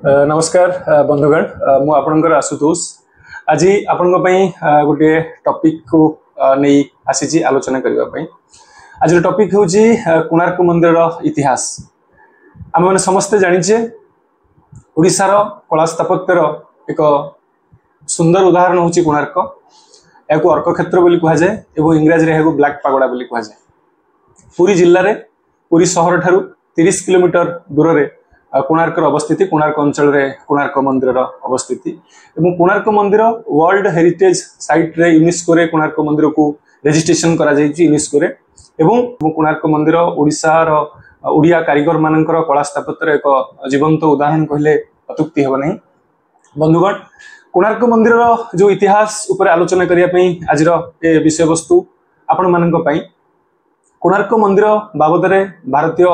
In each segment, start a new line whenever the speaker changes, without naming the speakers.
नमस्कार बंधुगण मु आपणकर आशुतोष आज आपण गोटे टॉपिक को नहीं आसी आलोचना करने आज टॉपिक हूँ कोणार्क मंदिर इतिहास। आम मैंने समस्ते जानीचे ओडिशार कला स्थापत्यर एक सुंदर उदाहरण हूँ कोणार्क। या अर्क क्षेत्र बोली कहुए और इंग्राजी में ब्लैक पागोड़ा बोली कहुए। पुरी जिले में पुरी सहर ठारू 30 किलोमीटर दूर में कोणार्क अवस्थिति कोणार्क अंचल रे कोणार्क मंदिर अवस्थिति एवं कोणार्क मंदिर वर्ल्ड हेरिटेज साइट रे यूनेस्को रे कोणार्क मंदिर को रजिस्ट्रेशन करा जायछि यूनेस्को रे एवं कोणार्क मंदिर ओडिशा रो ओडिया कारीगर मानकर कला स्थापत्यर एक जीवंत उदाहरण कहले अत्युक्ति हेब नहीं। बंधुगण कोणार्क मंदिर जो इतिहास उपर आलोचना करिया पई आजिर ए विषय वस्तु आपण मानक पई कोणार्क मंदिर बाबद रे भारतीय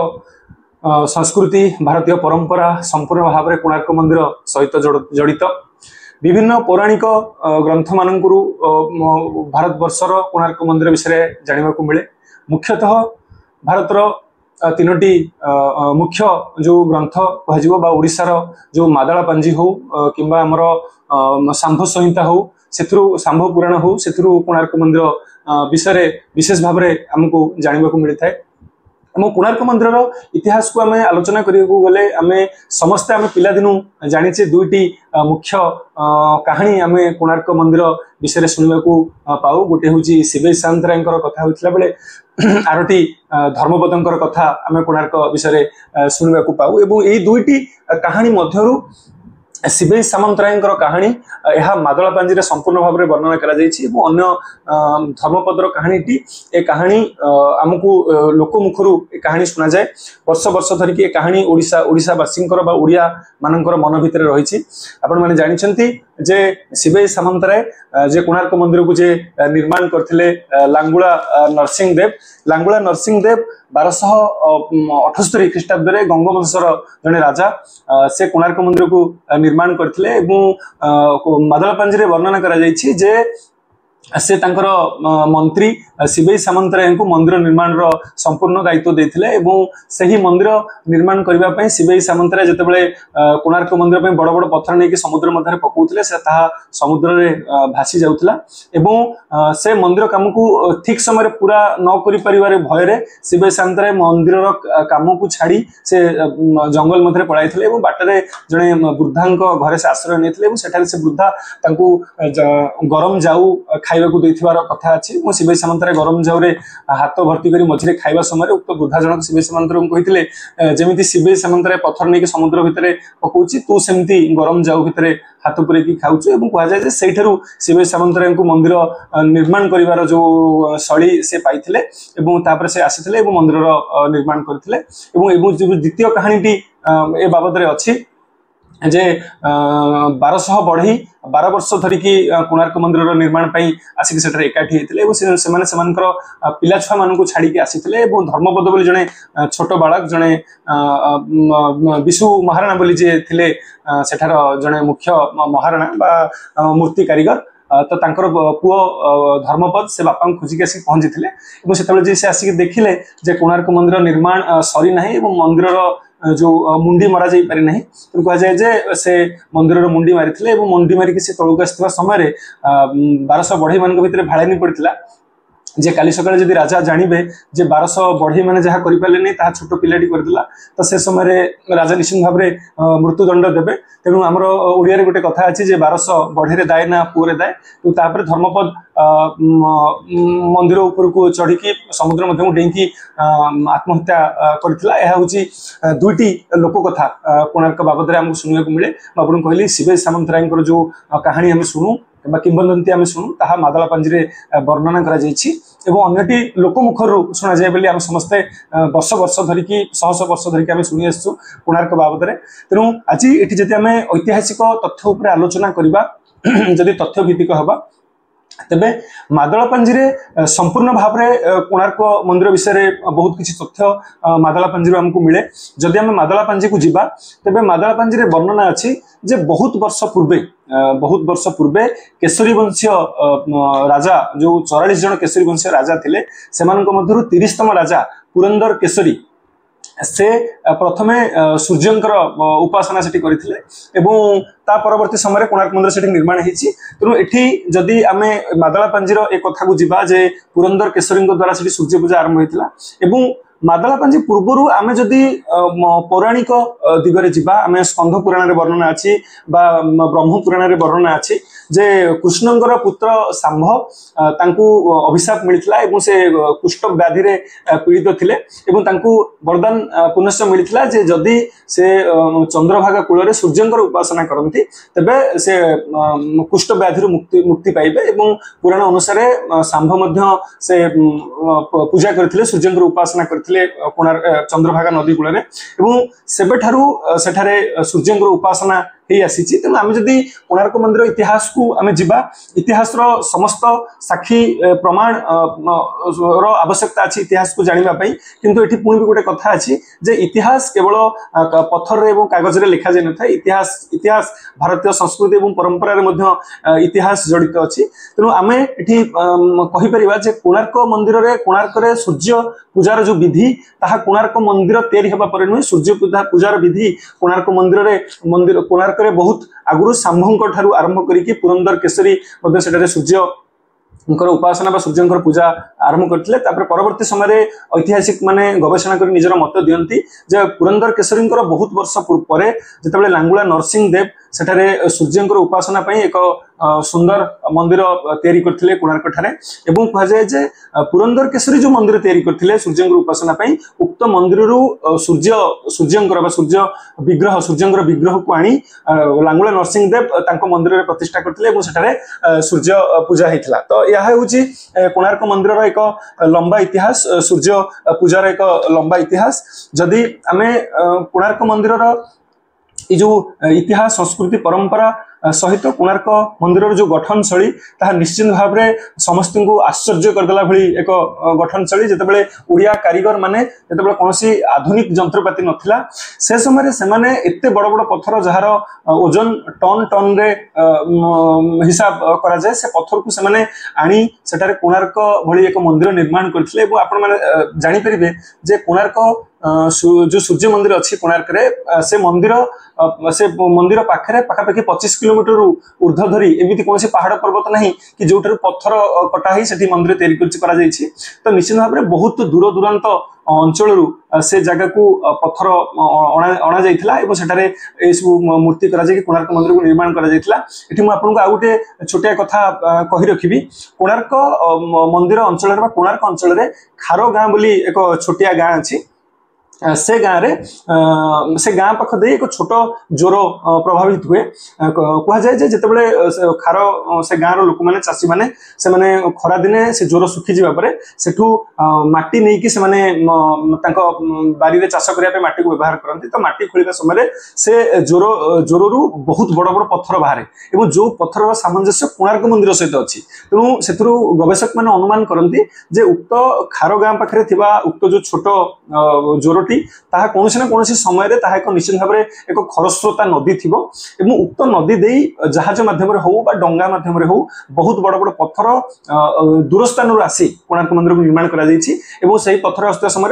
संस्कृति भारतीय परंपरा संपूर्ण भाव में कोणार्क मंदिर सहित जड़ित विभिन्न पौराणिक ग्रंथ मानकरू भारतवर्षर कोणार्क मंदिर विषय जानिबा को मिले। मुख्यतः भारतर तीनोटी मुख्य जो ग्रंथ कह ओडिशार जो मादला पांजी हो किंबा आमर सांभ संहिता हो सेथुरु सांभ पुराण हो सेथुरु कोणार्क मंदिर विषय विशेष भाव में आमको जानिबा को मिलता है। कोणार्क मंदिर इतिहास को आम आलोचना गले आम समस्ते आम पिलादिनु जानीचे दुईटी मुख्य कहानी आम कोणार्क मंदिर विषय शुणा पाऊ। गोटे हूँ शिवेश सामंतराय कथा होता बेले आरोटी धर्मपदंकर कथा आम कोणार्क विषय शुणा पाऊ। एवं यही दुईटी कहानी मध्यरु शिवेश सामंतराय कहानी यह मादला पांजी संपूर्ण भाव में वर्णना करा अन्य धर्मपदर कहानीटी ए कहानी आमको लोकमुखरू कहानी शुणा जाए वर्ष वर्ष धरिकी कहानी ओडिशावासी ओडिया मानकर मन भितर रही। आपण मैंने जानते जे शिवेश सामंतराय जे कोणार्क मंदिर को जे निर्माण करथिले लांगुला नरसिंह देव 1278 ख्रीष्टाब्द रे गंगवंशर जने राजा से कोणार्क मंदिर को निर्माण करथिले एवं मादला पांजी रे वर्णना करा जायछि जे से तांकर मंत्री शिवेश सामंतराय को मंदिर निर्माण रो संपूर्ण दायित्व देथिले एवं सही मंदिर निर्माण करबा पई शिवेश सामंतराय जतेबेले कोणार्क मंदिर पई बड़ बड़ पत्थर नेकी समुद्र मध्य पकाउथिले से ताहा समुद्र रे भासी जाउथिला एवं से मंदिर काम को ठीक समय पूरा न करि परिवार भय रे शिवेश सामंतराय मंदिर रो काम को छाड़ी से जंगल मध्य पळाइथिले एवं बाटरे जणे वृद्धांक घरे से आश्रय नेथिले एवं सेठारे से वृद्धा तांको गरम जाऊ खाइबा को देथिबार कथा अछि। मो शिवेश सामंतराय गरम जाऊ रे हाथ भर्ती करी मझिरे खाइबा समय उक्त वृद्धा जनक शिवेश सामंतराय को कहिथिले जेमिति शिवेश सामंतराय पत्थर नेकी समुद्र भितरे पकाउछि तू सेमति गरम जाऊ भितरे हाथ पुरे की खाउछु एवं कहा जाय जे सेठरू शिवेश सामंतराय को मंदिर निर्माण करिवार जो शैली से पाइथिले एवं तापर से आसीथिले एवं मंदिर निर्माण करथिले एवं जो द्वितीय कहानीटी ए बाबद रे अछि जे 1200 बढ़ई 12 वर्ष धरिकी कोणार्क मंदिर निर्माण पाई आसिक सेठरे एकाठी हेतिले एवं सेमाने सेमानकर पिला छुआ मानकु छाड़ी के आसीथिले एवं धर्मपद बोली जने छोट बालक जने विशु महाराणा बोली जे थिले सेठार जने मुख्य महाराणा बा मूर्ति कारीगर तो तांकर पुओ धर्मपद से बापा खोजिक आसिक पहुंची थे से से आसिक देखिले जे कोणार्क मंदिर निर्माण सरी नाही एवं मंदिर जो मुंडी मरा जाई पारि नहीं तो कह जाए जे से मंदिर मुंडी मारी मुंडी मारिक से तौक आसवा समय 1200 बढ़ई मान भीतर भाड़ानी पड़ता जे काली सकाळे जदि राजा जानिबे जे 1200 बढ़ई माने जहा करि पाले नै ता छोटो पिलाटी करदिला तो से समय राजा निश्चित भाव में मृत्युदंड देबे। तेणु आमर ओडिया रे गोटे कथा अछि जे 1200 बढ़ई रे दाय ना पुरे दाय तो तापर धर्मपद मंदिर ऊपर को चढ़ी समुद्र मध्य डेंकी आत्महत्या करथिला। यह होची दुईटी लोक कथा कोणार्क बाबद रे हमको सुनिया को मिले। आपन कहली शिवेश सामंतराय जो कहानी हम शुणु किंवदंती आम शुणु ताहा मादला पांजी रे वर्णना करा जायछि एवं अन्यटी लोकमुखरू शुणा जाए बोली आम समस्ते वर्ष वर्ष धरिकी शह वर्ष धरिकी आम शुणी आसु कोणार्क बाबद रे। तेणु आज एठी जदि आम ऐतिहासिक तथ्य उपर आलोचना करिबा जदि तथ्य भित्तिक हबा तेबे मादला पांजी रे संपूर्ण भाव में कोणार्क मंदिर विषय बहुत किसी तथ्य मादला पांजी हमको मिले। जदि आम मादला पांजी को जिबा तेबे मादला पांजी रे वर्णना अछि जे बहुत वर्ष पूर्वे केसरी वंशीय राजा जो 44 जन केसरी वंशीय राजा थिले सेमानक मध्यरु 30तम राजा पुरंदर केसरी से प्रथमे सूर्यंकर उपासना सेठी करथिले एवं ता परवर्ती समय कोणार्क मंदिर सेठी निर्माण हेछि। तेणु एठी जदि आमे मादलापांजीर एक कथा को जिबा जे पुरंदर केशरी द्वारा सेठी सूर्य पूजा आरंभ होइतिला एवं मादलापांजी पूर्वरु आमे जदि पौराणिक दिगरे जिबा आमे स्कंध पुराण रे वर्णना अछि बा ब्रह्म पुराण रे वर्णना अछि जे कृष्णंकर पुत्र सांभ तांकू अभिशाप मिलितला एवं से कुष्ठ व्याधि रे पीड़ित थिले एवं तांकू वरदान पुनश्च मिलितला जे जदि से चंद्रभागा कूल रे सूर्यंकर उपासना करंती तबे से कुष्ठ व्याधि रे मुक्ति पाइबे एवं पुराण अनुसार सांभ मध्य से पूजा करथिले सूर्यंकर उपासना करथिले कोणार्क चंद्रभागा नदी कूल रे एवं सेबेठारु सेठारे सूर्यंकर उपासना हे आसीची। तेणु आम जदि कोणार्क मंदिर इतिहास को आम जिबा इतिहास रो समस्त साक्षी प्रमाण रो आवश्यकता अछि इतिहास को जानिबा पई किंतु एठी पुणी भी गोटे कथा अछि जे इतिहास केवल पत्थर रे एवं कागज रे लिखा जाय नथाय इतिहास भारतीय संस्कृति एवं परंपरा रे मध्य इतिहास जड़ित अछि। तेणु आमे एठी कहि परिबा जे कोणार्क मंदिर रे कोणार्क रे सूर्य पूजार जो विधि ताहा कोणार्क मंदिर तैयारी हेबा परे नुहे सूर्य पूजार विधि कोणार्क मंदिर कोणार्क रे बहुत आगुरु सांभंक ठारू आरंभ करिकि पुरंदर केशरी मध्ये सेटारे सूर्य उपासना सूर्यंकर पूजा आरंभ करथिले। तापर परवर्ती समय ऐतिहासिक माने गवेषणा करी निजर मत दियंती जे पुरंदर केशरी बहुत वर्ष परे जेतेबेले लांगुला नरसिंह देव सेठारे सूर्यंकर उपासना पई एक सुंदर मंदिर तैयारी करथिले कोणार्क ठारे एवं कहा जाय जे पुरंदर केशरी जो मंदिर तैयारी करथिले सूर्यंकर उपासना पई उक्त मंदिर रु सूर्यंकर सूर्यंकर विग्रह को आनी लांगुला नरसिंह देव तांको मंदिर रे प्रतिष्ठा करथिले एवं सेठारे सूर्य पूजा हेतिला। तो यह होउची कोणार्क मंदिर रो एक लंबा इतिहास सूर्य पूजार एक लंबा इतिहास। जदि आमे कोणार्क मंदिर रो जो इतिहास संस्कृति परंपरा सहित कोणार्क मंदिर जो गठन शैली ताहा निश्चित भाव में समस्त को आश्चर्य करदेला भली एक गठन शैली। जेतेबेले ओडिया कारीगर माने जेतेबेले कोनोसी आधुनिक जंत्रपाति नथिला से समय से माने एते बड़ बड़ पत्थर जहार ओजन टन टन रे हिसाब करा जाय से पत्थर को से माने आनी सेटारे कोणार्क भली एक मंदिर निर्माण करथिले एवं आपण माने जानि परिबे जे कोणार्क जो सूर्य मंदिर अच्छी कोणार्क रे से मंदिर पाखरे पाखापाखि 25 किलोमीटर ऊर्ध्व धरी एमती कौन पहाड़ पर्वत नहीं कि जो पत्थर कटा ही से मंदिर तैयारी करा जायछि। तो निश्चित भाव में बहुत दूर दूरांत अंचल से जगह को पत्थर अणा जाइथिला एवं सेठारे ए सब मूर्ति करा जाय कि कोणार्क मंदिर को निर्माण करा जाइथिला। एठी मु आपनको आ गोटे छोटिया कथा कहि रखिबी। कोणार्क मंदिर अंचल रे कोणार्क अंचल रे खारो गाँ बोली एक छोटिया गाँ अछि। से गाँव रे से गाँ पाख दे एक छोट ज्वर प्रभावित हुए कह जाए जितेबले खार से गाँव लोक मैंने चाषी मैंने से माने खरा दिने से ज्वर सुखी जावा परे सेठू माटी नहीं कि से माने बारी रे चाष करिया पे माटी को व्यवहार करते। तो माटी खोलिबा समय से ज्वररू बहुत बड़ बड़ पत्थर बाहर एवं जो पत्थर सामंजस्य कोणार्क मंदिर सहित अच्छी। तेणु से गवेषक मैंने अनुमान करती जे उक्त खार गाँ पाखे थिबा उक्त जो छोट ज्वर ताहा कोनोसी ना कोनोसी समय रे ताहा एक निश्चित भाव में एक खरस्रोता नदी थिबो एवं उक्त नदी देई जहाज माध्यम रे हो बा डंगा माध्यम रे हो बहुत बड़ बड़ पत्थर दूर स्थान रो आसी कोणार्क मंदिर को निर्माण करा जायछि एवं सही पत्थर आस्ते समय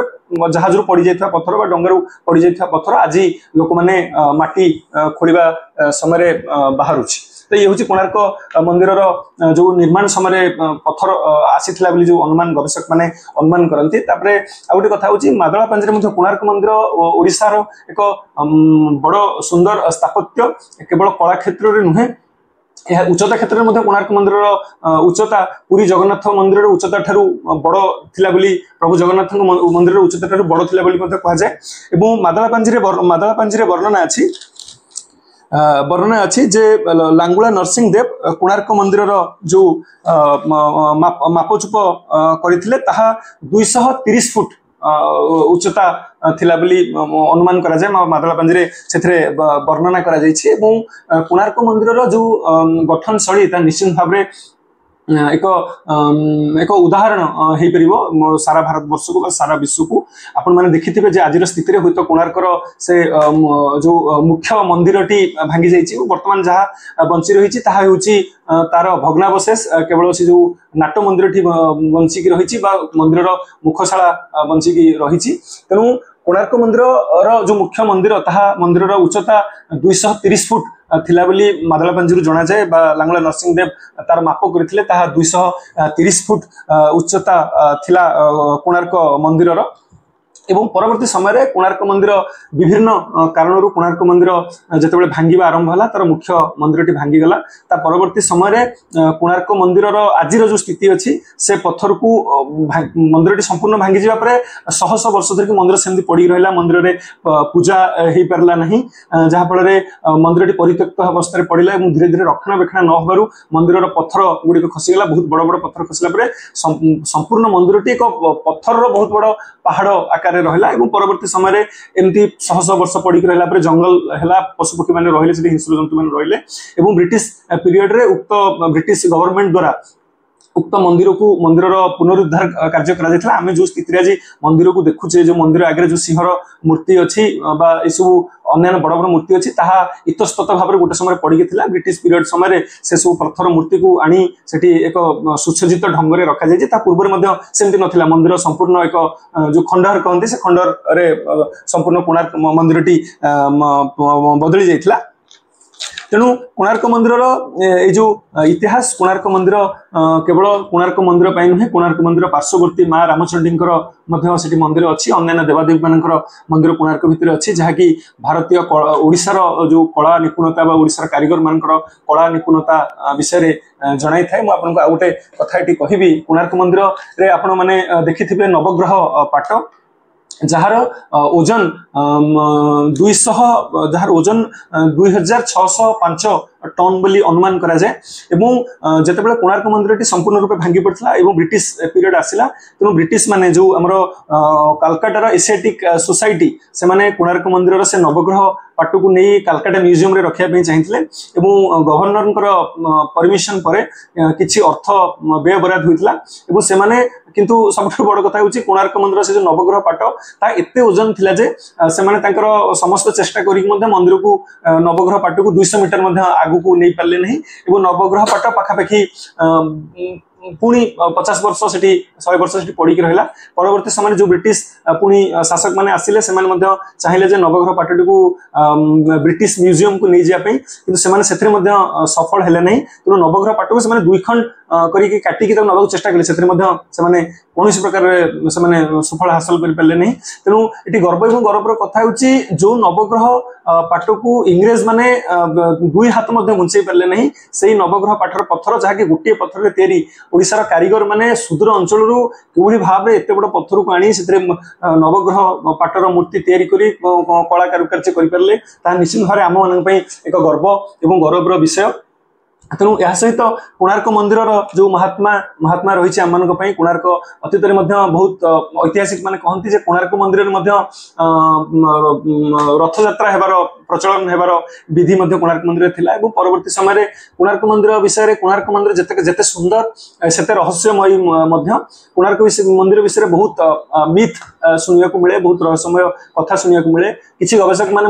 जहाज रू पड़ी जाइथा पत्थर बा डंगा रू पड़ी जाइथा पत्थर आज लोक माने माटी खोलिबा समय बाहरुछि। तो ये हूँ कोणार्क मंदिर जो निर्माण समय पत्थर आसीथिला बोली जो अनुमान गवेषक माने अनुमान करती। तापरे आ गोटे कथा हूँ मादलापांजी रे कोणार्क मंदिर ओडिशार एक बड़ सुंदर स्थापत्य केवल कला क्षेत्र रे नुहे यह उच्चता क्षेत्र में कोणार्क मंदिर उच्चता पुरी जगन्नाथ मंदिर उच्चता ठारू बड़ थिला बोली प्रभु जगन्नाथ मंदिर उच्चता ठारू बड़ थिला बोली कहा जाए। एवं मादलापांजी रे वर्णना अछि जे लांगुला नरसिंह देव कोणार्क मंदिर जो मापचुप करथिले ताहा 230 फुट उच्चता थिला बोली अनुमान करा जाय। मादलापांजी रे सेथरे वर्णना करा जायछि एवं कोणार्क मंदिर जो गठन शैली ता निश्चित भाव में एक उदाहरण हो परिबो सारा भारत वर्ष को सारा विश्व को। आपण माने देखिथिबे जे आजिर स्थिति रे होइतो कोणार्कर से जो मुख्य मंदिरटी भांगी जाइछि वर्तमान जहा बंची रहिछि ताहा होउछि तार भग्नावशेष केवल से जो नाट्य मंदिरटी बंची की रहिछि बा मंदिरर मुखशाला बंची की रहिछि। तेणु कोणार्क मंदिर जो मुख्य मंदिर ताहा मंदिर उच्चता 230 फुट थिला बोली मादलापांजी जना जाए लांगुला नरसिंहदेव तार माप करथिले ताहा 230 फुट उच्चता थिला कोणार्क मंदिर एवं परवर्ती समय कोणार्क मंदिर विभिन्न कारणरू कोणार्क मंदिर जिते भांगा आरंभ है तार मुख्य मंदिर भांगी गला परवर्ती समय कोणार्क मंदिर आज जो स्थिति अच्छी से पत्थर को मंदिर संपूर्ण भांगी जावापर शह शह वर्ष धरिक मंदिर सेमती पड़ी रहा मंदिर में पूजा हो पारा ना जहाँफल मंदिर परित्यक्त अवस्था पड़ा और धीरे धीरे रक्षणाबेक्षण न हो मंदिर पत्थर गुड़िक खसीगला बहुत बड़ बड़ पत्थर खसला संपूर्ण मंदिर एक पत्थर बहुत बड़ पहाड़ आकार रहा परवर्ती समय एमती शह शह वर्ष पड़ी रहा जंगल है पशुपक्षी मैंने रही हिंस्र जंतु मैंने रही ब्रिटिश पीरियड रे उक्त ब्रिटिश गवर्नमेंट द्वारा उक्त मंदिर को मंदिर पुनरुद्धार कार्य करा आम जो स्थिति आज मंदिर को देखुचे जो मंदिर आगे जो सिंहर मूर्ति अच्छी सब अन्य बड़ बड़ मूर्ति अच्छी ताहा इतस्तत भाव गोटे समय पड़ी था ब्रिटिश पीरियड समय से सब पत्थर मूर्ति को आनी सेठी एक सुसज्जित ढंग से रखा जाए पूर्व सेमती नथिला मंदिर संपूर्ण एक जो खंडहर कहते से खंडहर संपूर्ण कोणार्क मंदिर टी बदली जाइथिला तेणु कोणार्क मंदिर जो इतिहास कोणार्क मंदिर केवल कोणार्क मंदिर नुहे कोणार्क मंदिर पार्श्ववर्ती माँ रामचंडी मंदिर अच्छी अन्य देवादेवी मान मंदिर कोणार्क भितर अच्छी जहाँकि भारतीय ओडिशार जो कला निपुणता ओडिशार कारीगर मान कला निपुणता विषय जनाई थाए मुझे आउ गोटे कथा कहबी कोणार्क मंदिर रे आपण माने देखिथिबे नवग्रह पाट जार ओजन 200 जार ओजन 2605 टन बोली अनुमान करा जाए एवं जेतेबेले कोणार्क मंदिर संपूर्ण रूपे भांगी पड़ता एवं ब्रिटिश पीरियड आसिला तेणु ब्रिटिश माने जो हमर कलकाटार एशियाटिक सोसाइटी से माने कोणार्क मंदिर से नवग्रह पाट को नहीं कलकाटा म्यूजियम रे रखिया चाहिए एवं गवर्नर परमिशन पर किछि अर्थ व्यय बराद होइतला एवं से माने किंतु सबठु बड़ कथा होची कोणार्क मंदिर से जो नवग्रह पाट ता एते ओजन थिला जे से माने तांकर समस्त चेष्टा करी मंदिर को नवग्रह पाट को 200 मीटर आगु को नहीं पारे नहीं एवं नवग्रह पाट पाखापाखि पुणी 50 वर्ष से 100 वर्ष से पड़ी रहा परवर्ती समय जो ब्रिटिश पुणी शासक मैंने आसिले चाहिए नवग्रह पाटटी को ब्रिटिश म्यूजियम को नहीं जावाई कि सफल है नहीं तेणु नवग्रह पाट को 2 खंड करके काटिकी नवा चेष्टा कले कौन प्रकार सफल हासिल कर पारे नहीं तेणु ये गर्व और गौरवर कथा जो नवग्रह पाट को इंग्रेज माने 2 हाथ घुंचे पारे नहीं से नवग्रह पाटर पत्थर जहाँकि गोटे पत्थर तैयारी ओडिशार कारीगर माने सुदूर अंचल कि भाव एत बड़ पत्थर को आनी से नवग्रह पाटर मूर्ति तैयारी करी कला कारुकार्य कर निश्चित भाव आम मान एक गर्व और गौरवर विषय तेणु यह सहित कोणार्क मंदिर जो महात्मा रही आम मानी कोणार्क अतीत बहुत ऐतिहासिक माने कहती जे कोणार्क मंदिर रथ यात्रा हेबार प्रचलन हेबार विधि कोणार्क मंदिर थिला एवं परवर्ती समय कोणार्क मंदिर विषय कोणार्क मंदिर जेते सुंदर सेते रहस्यमयी कोणार्क मंदिर विषय बहुत मिथ सुनिया को मिले बहुत रहस्यमय कथा सुनिया को मिले किसी गवेषक माने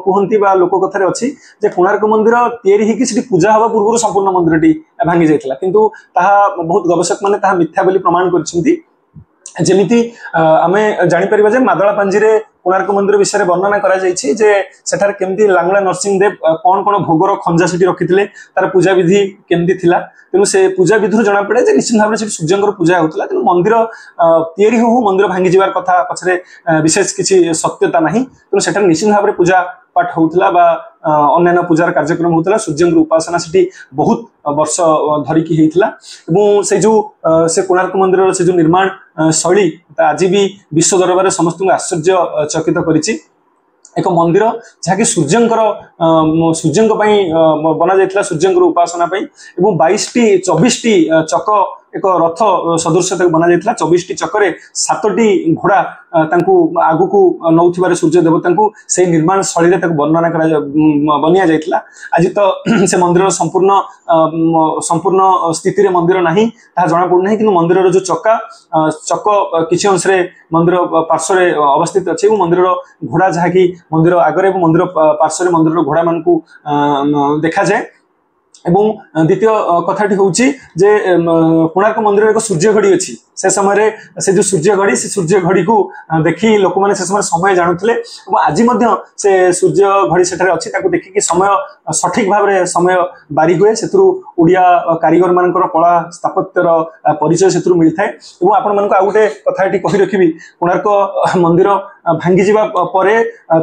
कहती लोक कथार अच्छी जे कोणार्क मंदिर तैयारी होगी पूजा हवा पूर्व संपूर्ण मंदिर टी भांगी जाइथिला किंतु ताहा बहुत गवेषक माने ताहा मिथ्या बोली प्रमाण करछिंती जेमिति आमे जानि परिबा जे मादळापांजी रे कोणार्क मंदिर विषय वर्णना करा जाइछि जे सेठार केमती लांगुला नरसिंहदेव कौन कौन भोगर खंजा सेठी रखिथिले तार पूजा विधि केमती थिला तेणु से पूजा विधि जना पड़े जे निश्चित भाव से सूर्यंकर पूजा होता तेणु मंदिर तैयारी हो मंदिर भांगी जीवार कथा पछरे विशेष किसी सत्यता नहीं तेणु सेठार निश्चित भाव में पूजा पाठ होता अन्य पूजार कार्यक्रम होता सूर्यंकर उपासना से बहुत वर्ष धरिकी होता से जो से कोणार्क मंदिर से जो निर्माण शैली आज भी विश्व दरबार समस्त आश्चर्य चकित करिछि एक मंदिर जहाँकि सूर्यंकर बना जाइथिला सूर्यंकर उपासना एवं 24टी चक एक रथ सदृश बना जाइथिला 24टी चक्कर 7टी घोड़ा आगु को नौथिबार सूर्य देवता को से निर्माण शैली वर्णना बनिया जाइथिला आज तो से मंदिर संपूर्ण स्थिति रे मंदिर नहीं ता जना पड़ना कि मंदिर जो चक किसी अंश मंदिर पार्श्व अवस्थित अच्छे मंदिर घोड़ा जहाँकि मंदिर आगे मंदिर पार्श्व मंदिर घोड़ा मान देखा जाए এবং দ্বিতীয় কথাটি হচ্ছে যে কোଣାର୍କ মন্দির এক সূর্য ঘড়ি ଅଛି से समय से जो सूर्य घड़ी को देखी लोक मैंने से समय समय जानूले और आज से सूर्य घड़ी से अच्छी देखिकी समय सठिक भाव में समय बारी हुए से ओडिया कारीगर मान कला स्थापत्यर परिचय से मिलता है और आपण मान आउ गोटे कथाटी कही रखी कोणार्क मंदिर भांगी जावा परे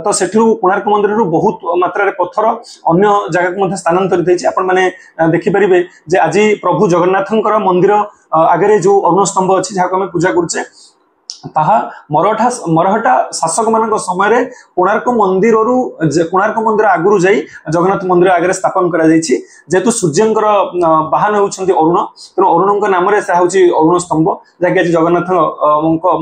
तो सेठू कोणार्क मंदिर बहुत मात्रा पत्थर अन्य जगह को स्थानांतरित होती आपण मैंने देखिपारे जे आज प्रभु जगन्नाथंकर मंदिर आगे जो अरुण स्तंभ अच्छी जहाँ आम पूजा करुचे ताहा मरहटा शासक मान समय कोणार्क मंदिर आगु जाई जगन्नाथ मंदिर आगे स्थापन करा जायछि जेतु सूर्यंकर वाहन होउछन्ति अरुण तेणु अरुणଙ୍କ नामरे से होउछि अरुण स्तंभ जहाँकि आज जगन्नाथ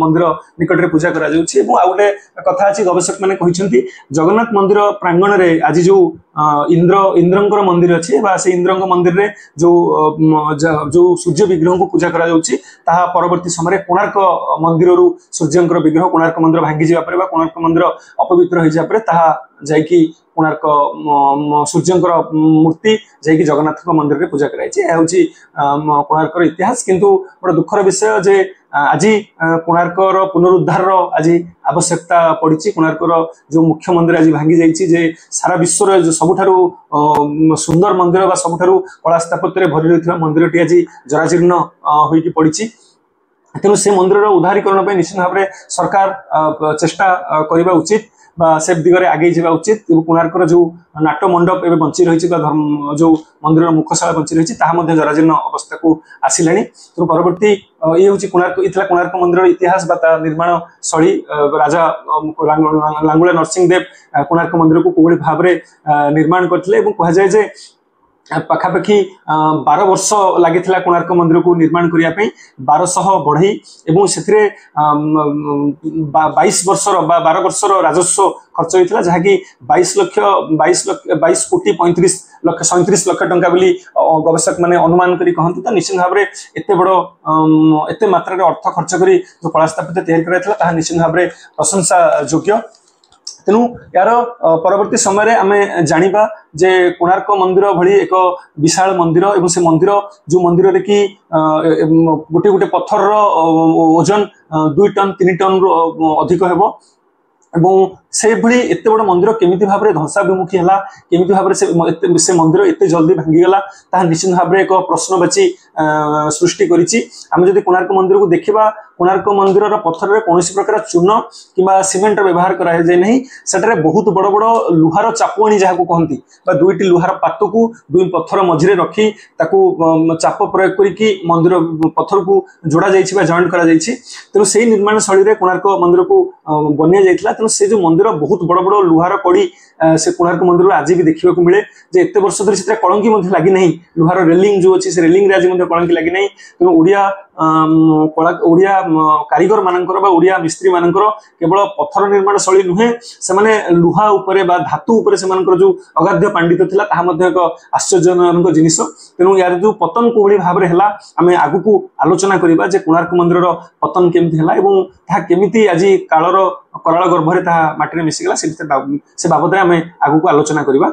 मंदिर निकट में पूजा करा जाउछि एवं आ गोटे कथा अछि गवेषक माने कहिसन्ति जगन्नाथ मंदिर प्रांगण रे आज जो इंद्रंकर मंदिर अच्छे से इंद्रंक मंदिर रे जो सूर्य विग्रह को पूजा करा जाउछि ताहा परवर्ती समय कोणार्क मंदिर सूर्यंकर विग्रह कोणार्क मंदिर भांगी जावा परे कोणार्क मंदिर अपवित्र हो जावा परे ताहा जायकी कोणार्क सूर्यंकर मूर्ति जायकी जगन्नाथ मंदिर रे पूजा कराई छै होछि कोणार्कर इतिहास किंतु बड़ दुखर विषय जे आज कोणार्कर पुनरुद्धार आज आवश्यकता पड़ी कोणार्कर जो मुख्य मंदिर आज भांगी जाइए जे सारा विश्वर जो सबुठारु सुंदर मंदिर बा सबुठारु कला स्थापत्य भरी रही मंदिर टी आज जराजीर्ण होइकी पड़ी तेणु से मंदिर उद्धारीकरण निश्चित भाव में सरकार चेष्टा करने उचित से दिगरे आगे जावा उचित कोणार्कर जो नाट्य मंडप एवं बंची रही धर्म जो मंदिर मुखशाला बंची रही जराजीर्ण अवस्था को आसिलानी तो परवर्ती ये हूँ कोणार्क मंदिर इतिहास निर्माण शैली राजा लांगुला नरसिंहदेव कोणार्क मंदिर को कोई भाव में निर्माण करते कहुए जे पाखापाखि 12 वर्ष लगी कोणार्क मंदिर को निर्माण करने 1200 बढ़ई एवं से 22 वर्षर 12 वर्षर राजस्व खर्च होता जहाँकि 22 कोटी 35 लक्ष 37 लक्ष टंका बोली गवेषक मैंने अनुमान करी कहते तो निश्चित भाव में एत बड़ एत मात्रा अर्थ खर्च कर जो कला स्थापत्य तैयारी कराइला निश्चित भाव में प्रशंसा योग्य तेणु यार परवर्ती समय आम जाना जे कोणार्क मंदिर भली एक विशाल मंदिर एवं से मंदिर जो मंदिर रे कि गोटे गोटे पत्थर ओजन 2 टन 3 टन अधिक हेबो एवं से भली एते बड़ मंदिर केमिति भाव में ध्वंसाभिमुखी है केमिति भाव से मंदिर एते जल्दी भांगीगला ताहा निश्चित भाव में एक प्रश्नवाची सृष्टि करिछि आम जदि कोणार्क मंदिर को देखिबा कोणार्क मंदिर पत्थर रे कौन प्रकार चून किंबा सीमेंट व्यवहार करा जाए नहीं सेटारे बहुत बड़ बड़ लुहार चापुआणी जहाँ कहती दुईटी लुहार पात को दुई पत्थर मझिरे रखी ताकू चाप प्रयोग करके मंदिर पत्थर को जोड़ा जाइए जॉइंट करा जाइए तेणु से निर्माण शैली कोणार्क मंदिर को बनिया जाइए तेणु से जो मंदिर बहुत बड़ बड़ लुहार कड़ी से कोणार्क मंदिर आज भी देखा मिले जे एत वर्ष धरी से कलंकी लगी नहीं लुहार रेलिंग जो अच्छी से रेलिंग आज कलंकी लगी नहीं तेणु ओडिया कारीगर मानकर ओडिया मिस्त्री मानकर केवल पत्थर निर्माण शैली नुहे से लुहा उपरे बा धातु उपरे से जो अगाध्य पांडित्य थिला ताहा मध्ये एक आश्चर्यजनक जिनिस तेणु यार जो पतन कोभली भाव में है आम आगु को आलोचना करबा जे कोणार्क मंदिर पतन केमती है एवं ताहा केमिति आज कालर कराल गर्भरे ताहा माटी में मिसिगला से बाबद आम आगु को आलोचना करबा।